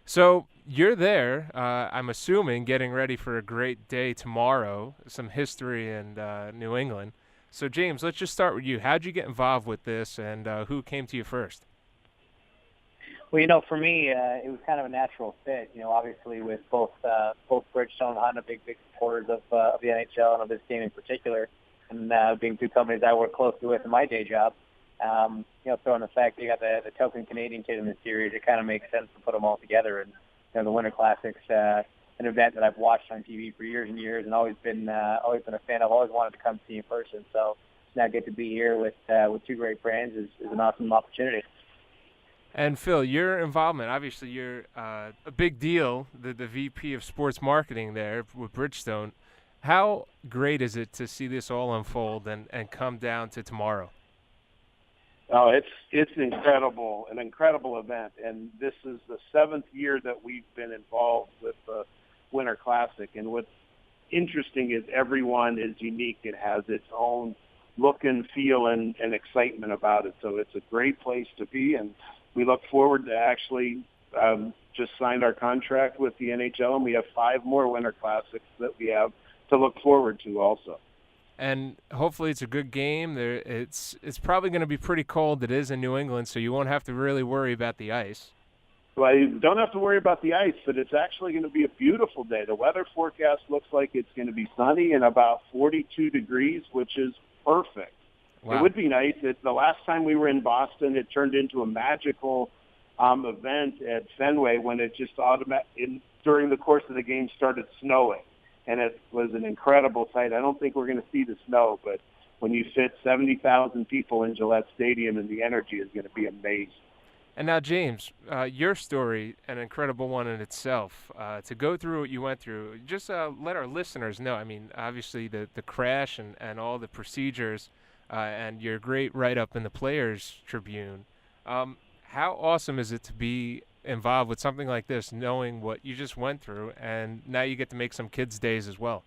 So you're there, I'm assuming, getting ready for a great day tomorrow, some history in New England. So, James, let's just start with you. How'd you get involved with this, and who came to you first? Well, for me, it was kind of a natural fit. Obviously with both Bridgestone and Honda, big supporters of the NHL and of this game in particular, and being two companies I work closely with in my day job. Throwing the fact that you got the token Canadian kid in the series, it kind of makes sense to put them all together. And the Winter Classics, an event that I've watched on TV for years and years, and always been a fan. I've always wanted to come see in person. So now get to be here with two great brands is an awesome opportunity. And Phil, your involvement, obviously, you're a big deal, the VP of sports marketing there with Bridgestone. How great is it to see this all unfold and come down to tomorrow? Oh, it's an incredible event, and this is the seventh year that we've been involved with the Winter Classic. And what's interesting is everyone is unique. It has its own look and feel and excitement about it. So it's a great place to be, and we look forward to actually just signed our contract with the NHL, and we have 5 more Winter Classics that we have to look forward to also. And hopefully it's a good game. It's probably going to be pretty cold. It is in New England, so you won't have to really worry about the ice. Well, you don't have to worry about the ice, but it's actually going to be a beautiful day. The weather forecast looks like it's going to be sunny and about 42 degrees, which is perfect. It Wow. would be nice. The last time we were in Boston, it turned into a magical event at Fenway when it just during the course of the game started snowing, and it was an incredible sight. I don't think we're going to see the snow, but when you fit 70,000 people in Gillette Stadium, and the energy is going to be amazing. And now, James, your story, an incredible one in itself. To go through what you went through, just let our listeners know. I mean, obviously, the crash and all the procedures, and your great write up in the Players Tribune. How awesome is it to be involved with something like this, knowing what you just went through, and now you get to make some kids' days as well?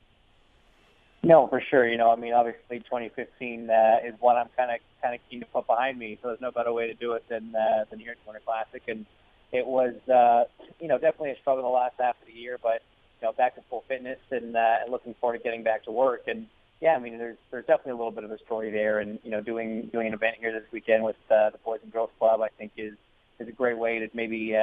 No, for sure. Obviously 2015 is one I'm kind of keen to put behind me. So there's no better way to do it than here at Winter Classic. And it was definitely a struggle the last half of the year, but back to full fitness and looking forward to getting back to work. And yeah, there's definitely a little bit of a story there. And doing an event here this weekend with the Boys and Girls Club, I think is a great way to maybe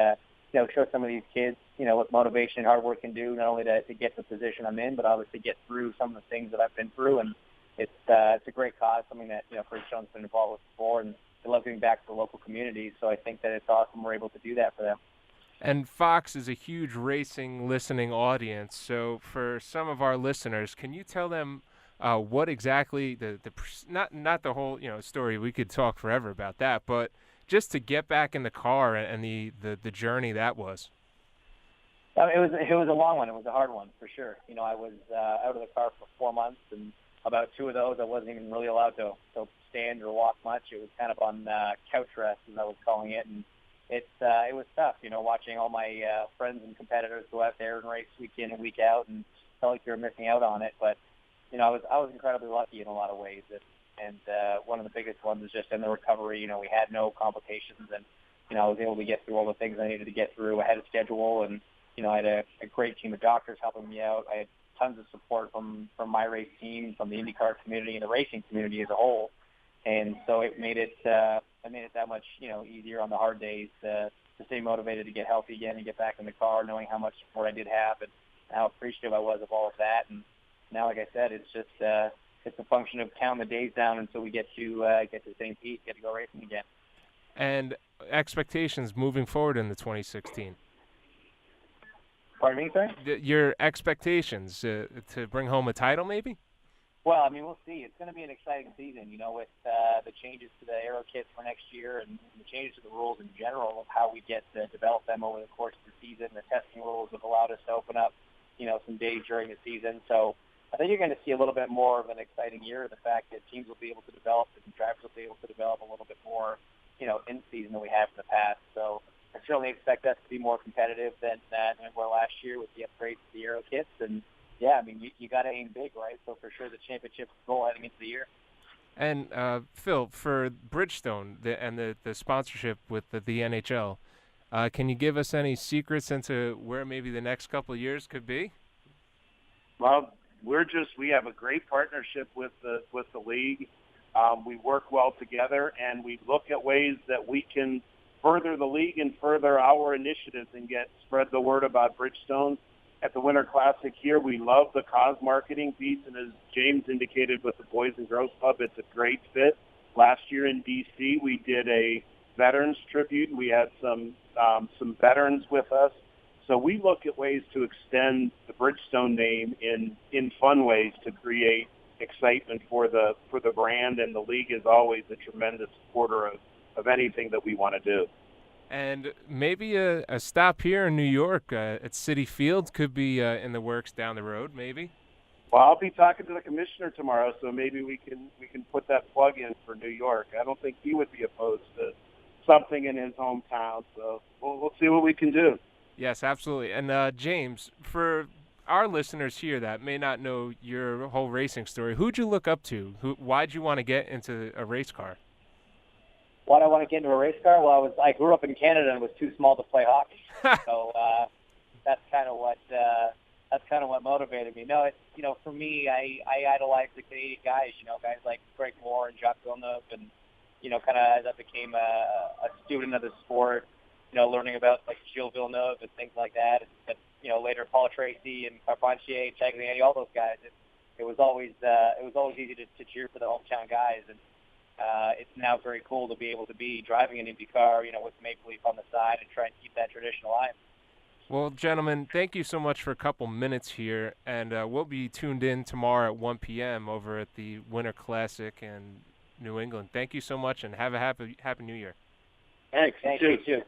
show some of these kids, what motivation and hard work can do, not only to get the position I'm in, but obviously get through some of the things that I've been through. And it's a great cause, something that, Bridgestone's been involved with before, and they love giving back to the local community. So I think that it's awesome we're able to do that for them. And Fox is a huge racing listening audience. So for some of our listeners, can you tell them what exactly not the whole story? We could talk forever about that, but just to get back in the car and the journey that was. It was a long one. It was a hard one for sure. I was out of the car for 4 months, and about 2 of those I wasn't even really allowed to stand or walk much. It was kind of on couch rest, as I was calling it, and it was tough. Watching all my friends and competitors go out there and race week in and week out, and felt like you were missing out on it. But I was incredibly lucky in a lot of ways, and one of the biggest ones was just in the recovery. We had no complications, and I was able to get through all the things I needed to get through ahead of schedule, and I had a great team of doctors helping me out. I had tons of support from my race team, from the IndyCar community, and the racing community as a whole. And so it made it that much easier on the hard days to stay motivated to get healthy again and get back in the car, knowing how much support I did have and how appreciative I was of all of that. And now, like I said, it's just it's a function of counting the days down until we get to St. Pete, get to go racing again. And expectations moving forward in the 2016. Pardon me, sir? Your expectations to bring home a title, maybe? Well, we'll see. It's going to be an exciting season, with the changes to the aero kits for next year and the changes to the rules in general of how we get to develop them over the course of the season. The testing rules have allowed us to open up, some days during the season. So I think you're going to see a little bit more of an exciting year. The fact that teams will be able to develop and drivers will be able to develop a little bit more, in season than we have in the past. So I certainly expect us to be more competitive than we were last year with the upgrades to the aero kits. And yeah, you got to aim big, right? So for sure, the championship goal heading into the year. And Phil, for Bridgestone and the sponsorship with the NHL, Can you give us any secrets into where maybe the next couple of years could be? Well, we have a great partnership with the league. We work well together, and we look at ways that we can further the league and further our initiatives and spread the word about Bridgestone at the Winter Classic here. We love the cause marketing piece, and as James indicated with the Boys and Girls Club, it's a great fit. Last year in D.C., we did a veterans tribute. We had some veterans with us. So we look at ways to extend the Bridgestone name in fun ways to create excitement for the brand, and the league is always a tremendous supporter of anything that we want to do. And maybe a stop here in New York at Citi Field could be in the works down the road, maybe. Well, I'll be talking to the commissioner tomorrow, so maybe we can put that plug in for New York. I don't think he would be opposed to something in his hometown, so we'll see what we can do. Yes, absolutely. And James, for our listeners here that may not know your whole racing story, who'd you look up to? Why'd you want to get into a race car? Why do I want to get into a race car? Well, I grew up in Canada and was too small to play hockey, so that's kind of what motivated me. No, it's for me, I idolize the Canadian guys. Guys like Greg Moore and Jacques Villeneuve, and kind of as I became a student of the sport, learning about like Gilles Villeneuve and things like that, and later Paul Tracy and Carpentier, Tagliani, all those guys. It was always easy to cheer for the hometown guys, and it's now very cool to be able to be driving an Indy car, with Maple Leaf on the side and try and keep that tradition alive. Well, gentlemen, thank you so much for a couple minutes here, and we'll be tuned in tomorrow at 1 p.m. over at the Winter Classic in New England. Thank you so much, and have a happy New Year. Thanks. Thank you too.